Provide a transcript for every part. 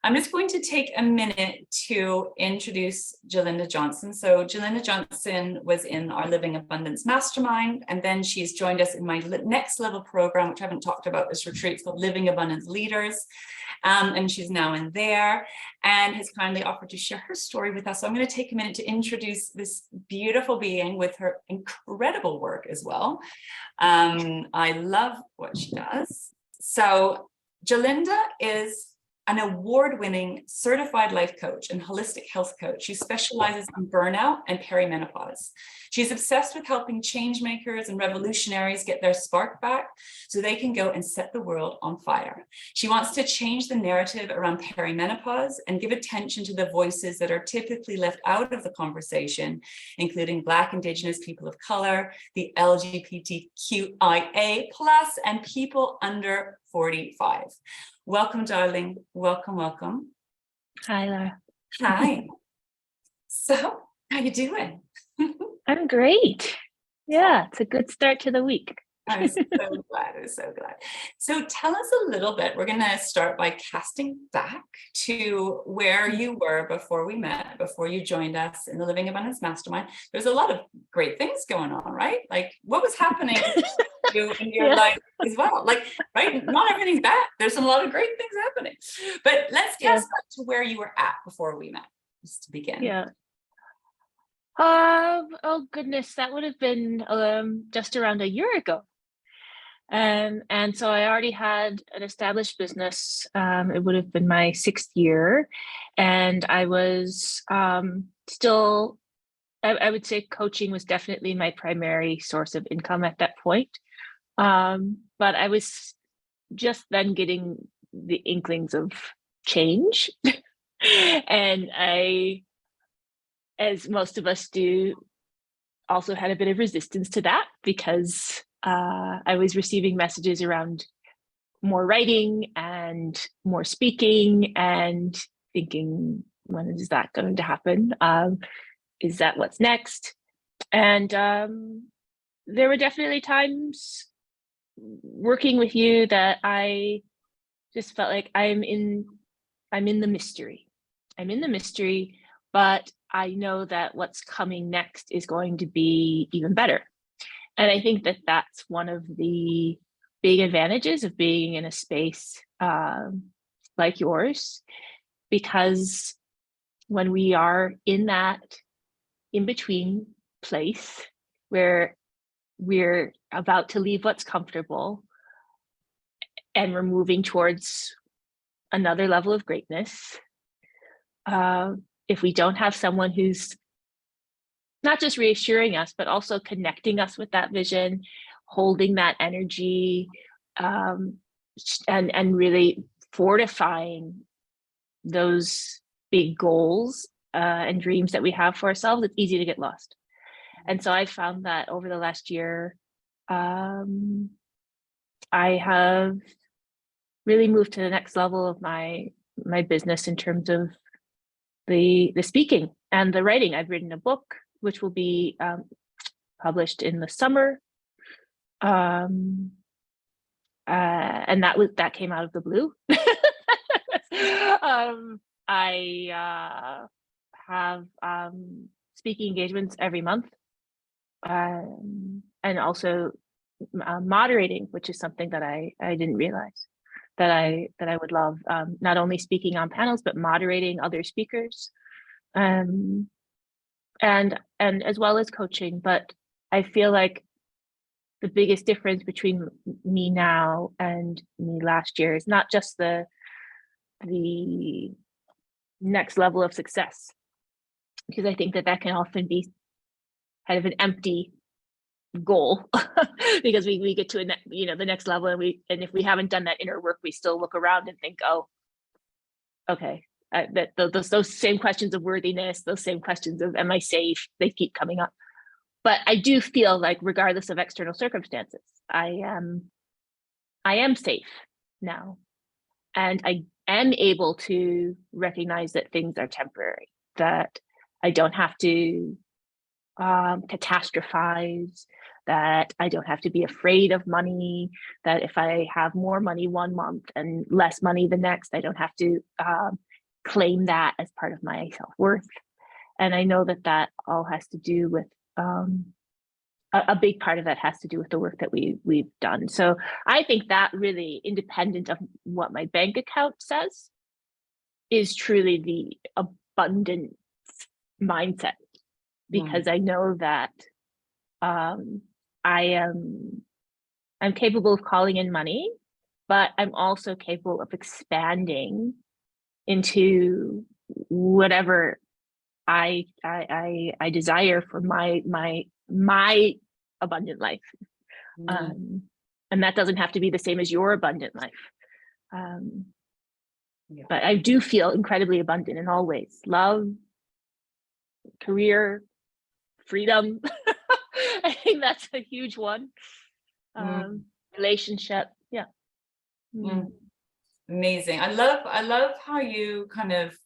I'm just going to take a minute to introduce Jolinda Johnson. So Jolinda Johnson was in our Living Abundance Mastermind, and then she's joined us in my next level program, which I haven't talked about this retreat. It's called Living Abundance Leaders. And she's now in there and has kindly offered to share her story with us. So I'm going to take a minute to introduce this beautiful being with her incredible work as well. I love what she does. So Jolinda is an award-winning certified life coach and holistic health coach who specializes in burnout and perimenopause. She's obsessed with helping changemakers and revolutionaries get their spark back so they can go and set the world on fire. She wants to change the narrative around perimenopause and give attention to the voices that are typically left out of the conversation, including Black, Indigenous, people of color, the LGBTQIA+, and people under 45. Welcome, darling. Welcome, welcome. Hi, Lara. Hi. So, how you doing? I'm great. Yeah, it's a good start to the week. I'm so glad. I'm so glad. So tell us a little bit. We're going to start by casting back to where you were before we met, before you joined us in the Living Abundance Mastermind. There's a lot of great things going on, right? Like, what was happening to you in your life as well? Like, right? Not everything's bad. There's a lot of great things happening. But let's cast back to where you were at before we met, just to begin. Yeah. Oh goodness, that would have been just around a year ago. And so I already had an established business. It would have been my 6th year, and I was still, I would say coaching was definitely my primary source of income at that point. But I was just then getting the inklings of change. And I, as most of us do, also had a bit of resistance to that because I was receiving messages around more writing and more speaking and thinking, when is that going to happen? Is that what's next? And there were definitely times working with you that I just felt like I'm in the mystery. I'm in the mystery, but I know that what's coming next is going to be even better. And I think that that's one of the big advantages of being in a space like yours, because when we are in that in-between place where we're about to leave what's comfortable and we're moving towards another level of greatness, if we don't have someone who's not just reassuring us, but also connecting us with that vision, holding that energy, and really fortifying those big goals and dreams that we have for ourselves, it's easy to get lost. And so I found that over the last year, I have really moved to the next level of my business in terms of the speaking and the writing. I've written a book which will be published in the summer, and that came out of the blue. I have speaking engagements every month, and also moderating, which is something that I didn't realize that I would love. Not only speaking on panels, but moderating other speakers, and as well as coaching. But I feel like the biggest difference between me now and me last year is not just the next level of success, because I think that can often be kind of an empty goal because we get to the next level, and if we haven't done that inner work, we still look around and think, oh, okay, that those same questions of worthiness, those same questions of am I safe, they keep coming up. But I do feel like regardless of external circumstances, I am safe now, and I am able to recognize that things are temporary, that I don't have to catastrophize, that I don't have to be afraid of money, that if I have more money one month and less money the next, I don't have to claim that as part of my self-worth. And I know that that all has to do with a big part of that has to do with the work that we've done. So I think that really, independent of what my bank account says, is truly the abundant mindset, because I know that I'm capable of calling in money, but I'm also capable of expanding into whatever I desire for my abundant life. And that doesn't have to be the same as your abundant life. But I do feel incredibly abundant in all ways: love, career, freedom. I think that's a huge one. Relationship. Yeah. Amazing. I love how you kind of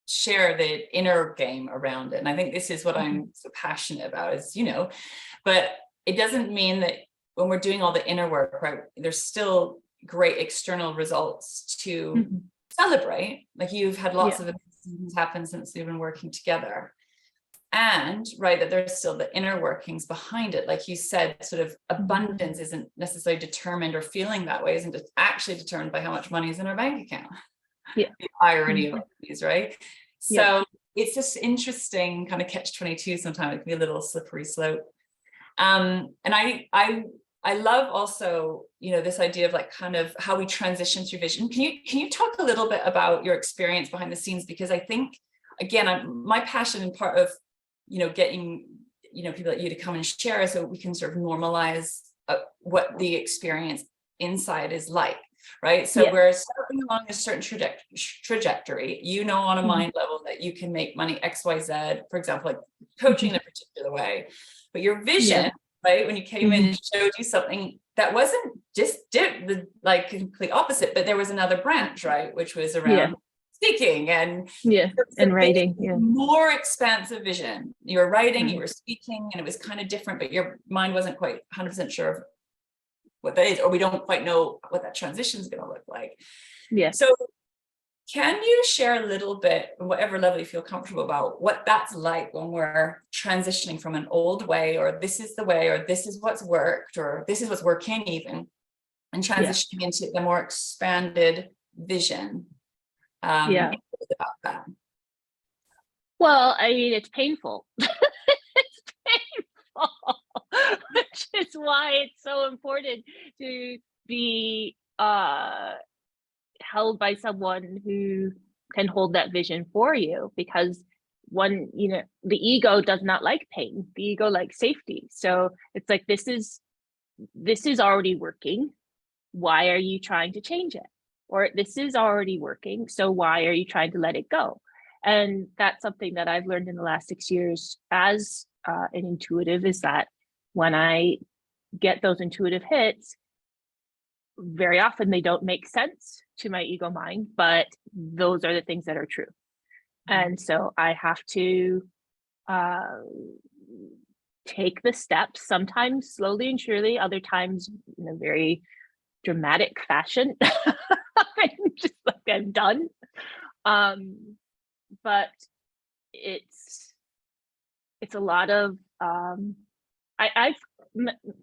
share the inner game around it. And I think this is what I'm so passionate about, is, but it doesn't mean that when we're doing all the inner work, right, there's still great external results to celebrate. Like, you've had lots of things happen since we've been working together. And right, that there's still the inner workings behind it. Like you said, sort of abundance isn't necessarily determined, or feeling that way isn't actually determined by how much money is in our bank account. The irony of these, right? So it's just interesting kind of catch-22 sometimes. It can be a little slippery slope. And I love also, this idea of like kind of how we transition through vision. Can you talk a little bit about your experience behind the scenes? Because I think, again, my passion and part of getting people like you to come and share, so we can sort of normalize what the experience inside is like, right? So we're starting along a certain trajectory, on a mind level that you can make money XYZ, for example, like coaching in a particular way, but your vision, right, when you came in, and showed you something that wasn't just the like complete opposite, but there was another branch, right, which was around speaking and writing, more expansive vision. You were writing, you were speaking, and it was kind of different, but your mind wasn't quite 100% sure of what that is, or we don't quite know what that transition is going to look like. So can you share a little bit, whatever level you feel comfortable about, what that's like when we're transitioning from an old way, or this is the way, or this is what's worked, or this is what's working even, and transitioning into the more expanded vision? About that. Well, I mean, it's painful. It's painful, which is why it's so important to be held by someone who can hold that vision for you, because the ego does not like pain. The ego likes safety. So it's like, this is already working. Why are you trying to change it? Or this is already working, so why are you trying to let it go? And that's something that I've learned in the last 6 years as an intuitive, is that when I get those intuitive hits, very often they don't make sense to my ego mind, but those are the things that are true. And so I have to take the steps, sometimes slowly and surely, other times in a very dramatic fashion. I'm just like, I'm done. But it's a lot of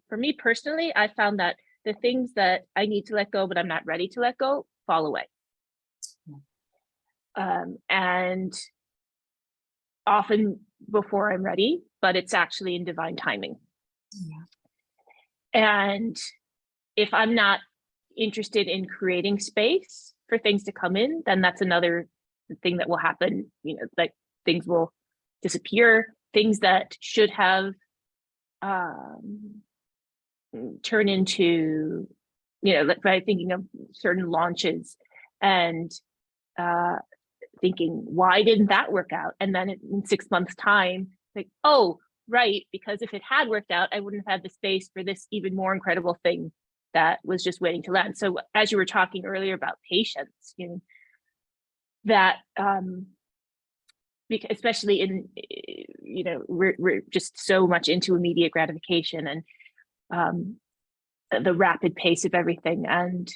for me personally, I found that the things that I need to let go but I'm not ready to let go fall away. And often before I'm ready, but it's actually in divine timing. And if I'm not interested in creating space for things to come in, then that's another thing that will happen. Like, things will disappear, things that should have turn into, like, by thinking of certain launches and thinking, why didn't that work out? And then in 6 months' time, like, oh, right, because if it had worked out, I wouldn't have had the space for this even more incredible thing that was just waiting to land. So as you were talking earlier about patience, that especially in, we're just so much into immediate gratification and the rapid pace of everything. And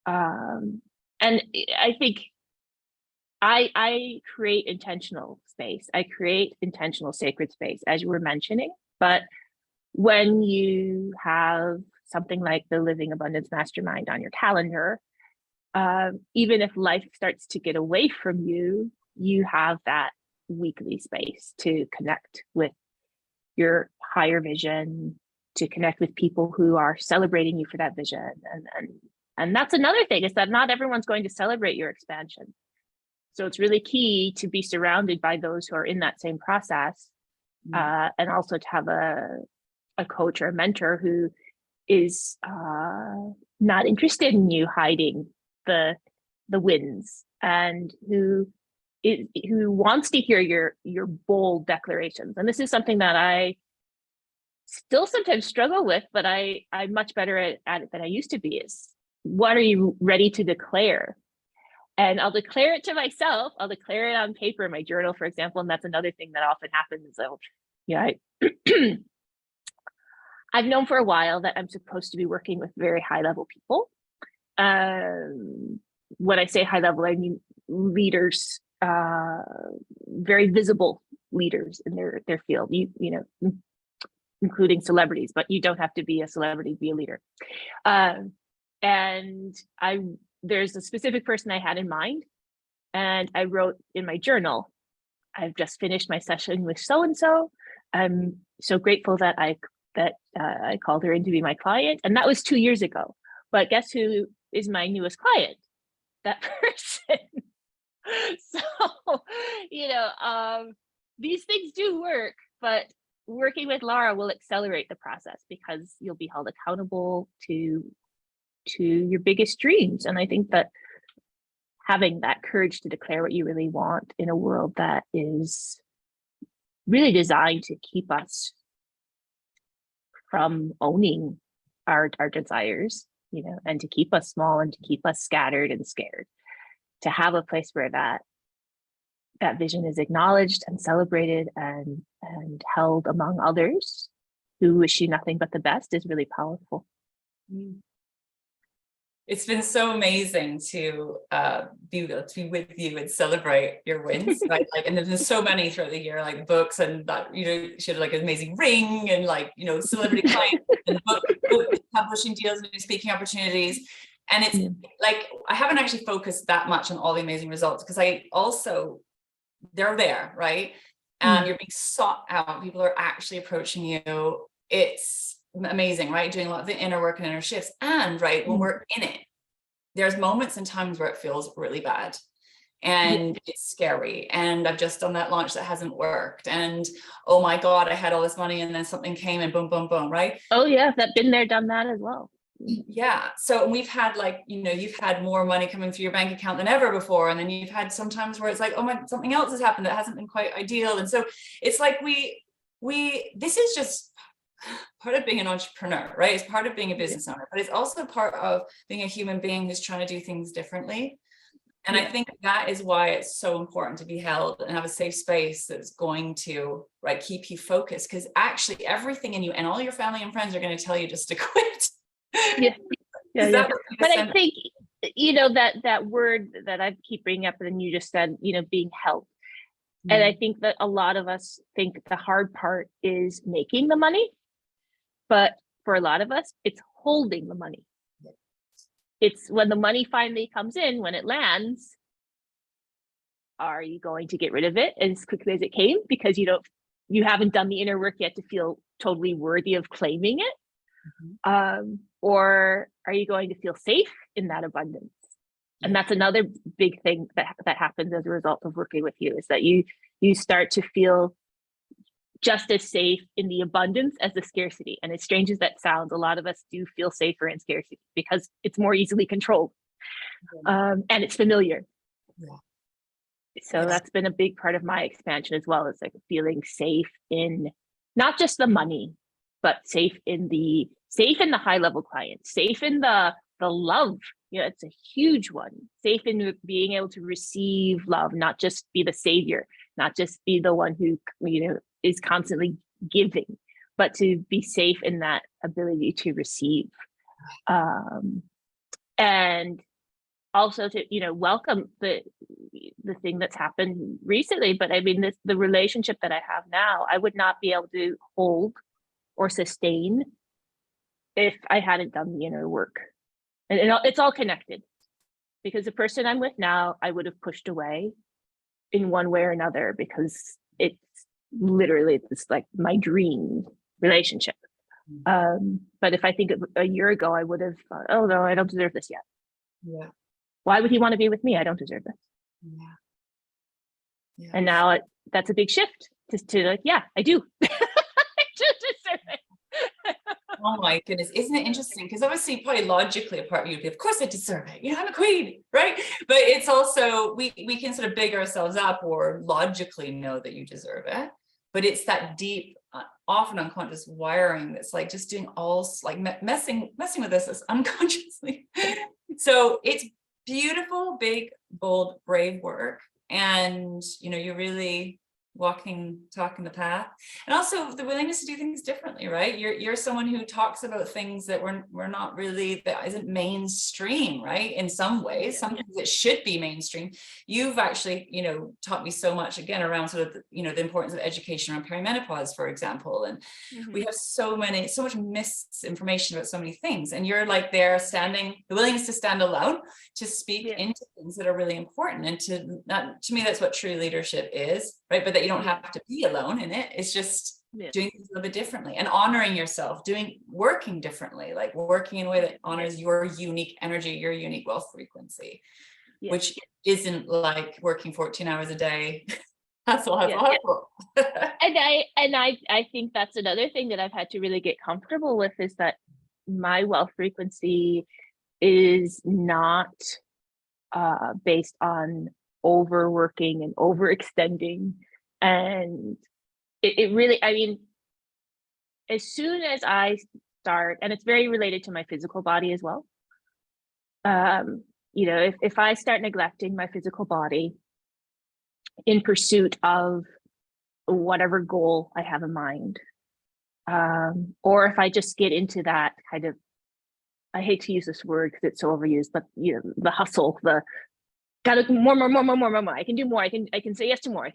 I think I create intentional space. I create intentional sacred space, as you were mentioning. But when you have something like the Living Abundance Mastermind on your calendar, even if life starts to get away from you, you have that weekly space to connect with your higher vision, to connect with people who are celebrating you for that vision. And that's another thing, is that not everyone's going to celebrate your expansion. So it's really key to be surrounded by those who are in that same process, and also to have a coach or a mentor who is not interested in you hiding the wins, and who wants to hear your bold declarations. And this is something that I still sometimes struggle with, but I'm much better at it than I used to be, is what are you ready to declare? And I'll declare it to myself. I'll declare it on paper in my journal, for example. And that's another thing that often happens. I've known for a while that I'm supposed to be working with very high level people. When I say high level, I mean leaders, very visible leaders in their field, you know, including celebrities, but you don't have to be a celebrity to be a leader. And there's a specific person I had in mind, and I wrote in my journal, I've just finished my session with so-and-so. I'm so grateful that I called her in to be my client. And that was 2 years ago. But guess who is my newest client? That person. So, you know, these things do work, but working with Lara will accelerate the process, because you'll be held accountable to your biggest dreams. And I think that having that courage to declare what you really want in a world that is really designed to keep us from owning our desires, you know, and to keep us small and to keep us scattered and scared, to have a place where that vision is acknowledged and celebrated and held among others who wish you nothing but the best, is really powerful. It's been so amazing to be able to be with you and celebrate your wins, right? Like, and there's been so many throughout the year, like books, and that, you know, she had like an amazing ring, and like, you know, celebrity clients and book publishing deals and speaking opportunities. And it's like, I haven't actually focused that much on all the amazing results, because they're there, right? And you're being sought out. People are actually approaching you. It's amazing, right? Doing a lot of the inner work and inner shifts. And right, when we're in it, there's moments and times where it feels really bad and it's scary. And I've just done that launch that hasn't worked. And oh my God, I had all this money and then something came and boom, boom, boom, right? Oh yeah, I've been there, done that as well. Yeah. So we've had, like, you know, you've had more money coming through your bank account than ever before. And then you've had some times where it's like, oh my, something else has happened that hasn't been quite ideal. And so it's like, this is just part of being an entrepreneur, right? It's part of being a business owner, but it's also part of being a human being who's trying to do things differently. And I think that is why it's so important to be held and have a safe space that's going to, right, keep you focused, because actually everything in you and all your family and friends are going to tell you just to quit. But I think, you know, that word that I keep bringing up, and you just said, you know, being held. And I think that a lot of us think the hard part is making the money, but for a lot of us, it's holding the money. It's when the money finally comes in, when it lands, are you going to get rid of it as quickly as it came, because you haven't done the inner work yet to feel totally worthy of claiming it? Or are you going to feel safe in that abundance? And that's another big thing that happens as a result of working with you, is that you start to feel just as safe in the abundance as the scarcity. And as strange as that sounds, a lot of us do feel safer in scarcity because it's more easily controlled, and it's familiar. So that's been a big part of my expansion as well, is like feeling safe in not just the money, but safe in the high level client, safe in the love. You know, it's a huge one. Safe in being able to receive love, not just be the savior, not just be the one who, you know, is constantly giving, but to be safe in that ability to receive. And also to, welcome the thing that's happened recently. But I mean, the relationship that I have now, I would not be able to hold or sustain if I hadn't done the inner work. And it's all connected, because the person I'm with now, I would have pushed away in one way or another, because it's literally, it's like my dream relationship. But if I think of a year ago, I would have thought, oh no, I don't deserve this yet. Yeah. Why would he want to be with me? I don't deserve this. Yeah. Yeah. And now that's a big shift to like, yeah, I do. I do deserve it. Oh my goodness, isn't it interesting? Because obviously, probably logically, a part of you, of course I deserve it. You know, I'm a queen, right? But it's also, we can sort of big ourselves up or logically know that you deserve it. But it's that deep, often unconscious wiring that's like just doing all, like messing with us unconsciously. So it's beautiful, big, bold, brave work. And, you're really talking the path, and also the willingness to do things differently, right? You're someone who talks about things that we're not really, that isn't mainstream, right? In some ways, sometimes it should be mainstream. You've actually, taught me so much, again, around sort of, the importance of education around perimenopause, for example. And we have so much misinformation about so many things. And you're like there the willingness to stand alone, to speak into things that are really important. And to me, that's what true leadership is, right? But that you don't have to be alone in it. It's just doing things a little bit differently and honoring yourself, working differently, like working in a way that honors your unique energy, your unique wealth frequency, which isn't like working 14 hours a day. That's hustle. And I think that's another thing that I've had to really get comfortable with, is that my wealth frequency is not based on overworking and overextending. And it really, I mean, as soon as I start, and it's very related to my physical body as well. If I start neglecting my physical body in pursuit of whatever goal I have in mind, or if I just get into that kind of, I hate to use this word because it's so overused, but the hustle, the gotta more. I can do more. I can say yes to more.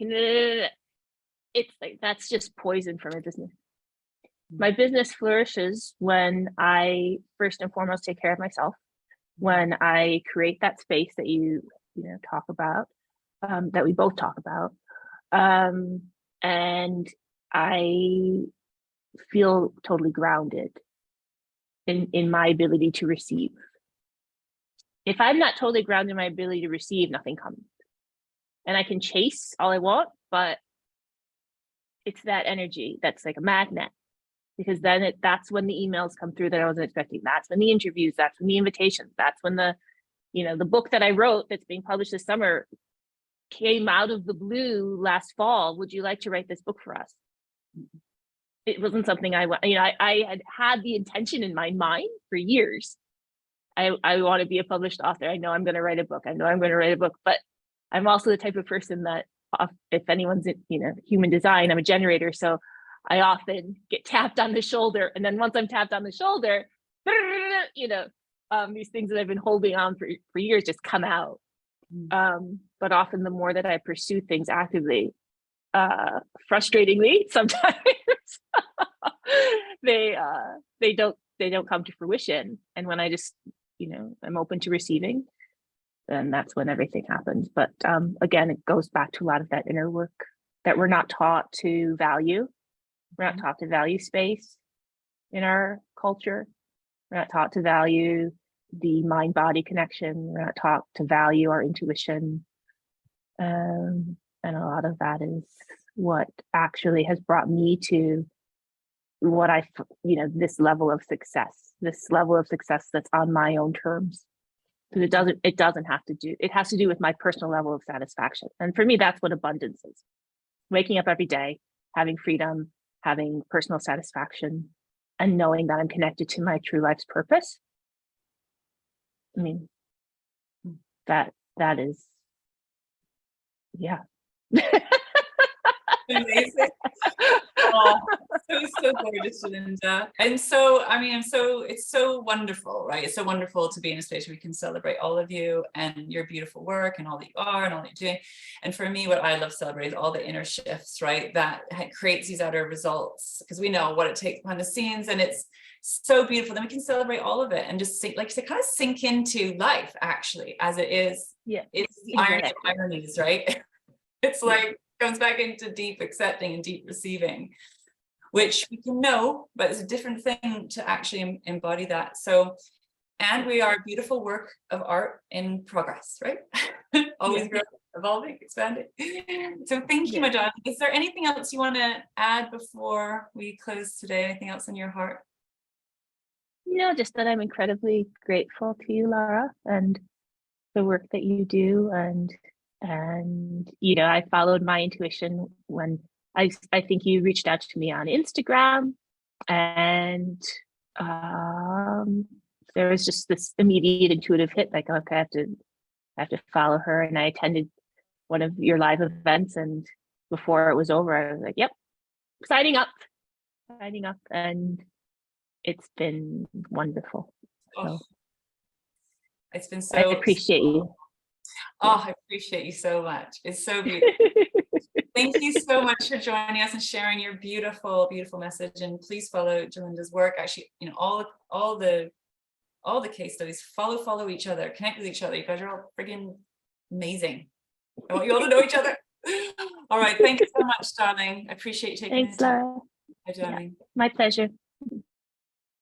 It's like, that's just poison for my business. My business flourishes when I first and foremost take care of myself, when I create that space that you talk about, that we both talk about, and I feel totally grounded in my ability to receive. If I'm not totally grounded in my ability to receive, nothing comes. And I can chase all I want, but it's that energy that's like a magnet, because then that's when the emails come through that I wasn't expecting. That's when the interviews, that's when the invitations, that's when the book that I wrote that's being published this summer came out of the blue last fall. Would you like to write this book for us? It wasn't something I had the intention in my mind for years. I want to be a published author. I know I'm going to write a book. But I'm also the type of person that, if anyone's in, human design, I'm a generator. So I often get tapped on the shoulder. And then once I'm tapped on the shoulder, these things that I've been holding on for years just come out. But often the more that I pursue things actively, frustratingly, sometimes they don't come to fruition. And when I just, I'm open to receiving, then that's when everything happens. But again, it goes back to a lot of that inner work that we're not taught to value. We're not taught to value space in our culture. We're not taught to value the mind-body connection. We're not taught to value our intuition. And a lot of that is what actually has brought me to what this level of success that's on my own terms. Because it doesn't have to do, it has to do with my personal level of satisfaction. And for me, that's what abundance is. Waking up every day, having freedom, having personal satisfaction, and knowing that I'm connected to my true life's purpose. I mean, that is, yeah. Amazing. Oh, So gorgeous, Jolinda. And so, I mean, it's so wonderful, right? It's so wonderful to be in a space where we can celebrate all of you and your beautiful work and all that you are and all that you're doing. And for me, what I love celebrating is all the inner shifts, right? That creates these outer results, because we know what it takes behind the scenes, and it's so beautiful. Then we can celebrate all of it and just sink, like, to kind of sink into life actually as it is. Yeah, it's the irony of ironies, right? It's like comes back into deep accepting and deep receiving, which we can know, but it's a different thing to actually embody that. So, and we are a beautiful work of art in progress, right? Always growing, evolving, expanding. So thank you, my darling. Is there anything else you want to add before we close today? Anything else in your heart? Just that I'm incredibly grateful to you, Lara, and the work that you do. And I followed my intuition when I think you reached out to me on Instagram, and there was just this immediate intuitive hit, like, okay, I have to follow her. And I attended one of your live events, and before it was over, I was like, yep, signing up, and it's been wonderful. So it's been so, I appreciate you. Oh, I appreciate you so much. It's so beautiful. Thank you so much for joining us and sharing your beautiful, beautiful message. And please follow Jolinda's work. Actually, all the case studies, follow each other, connect with each other. You guys are all friggin' amazing. I want you all to know each other. All right. Thank you so much, darling. I appreciate you taking Thanks, Lara. Hi, darling. My pleasure.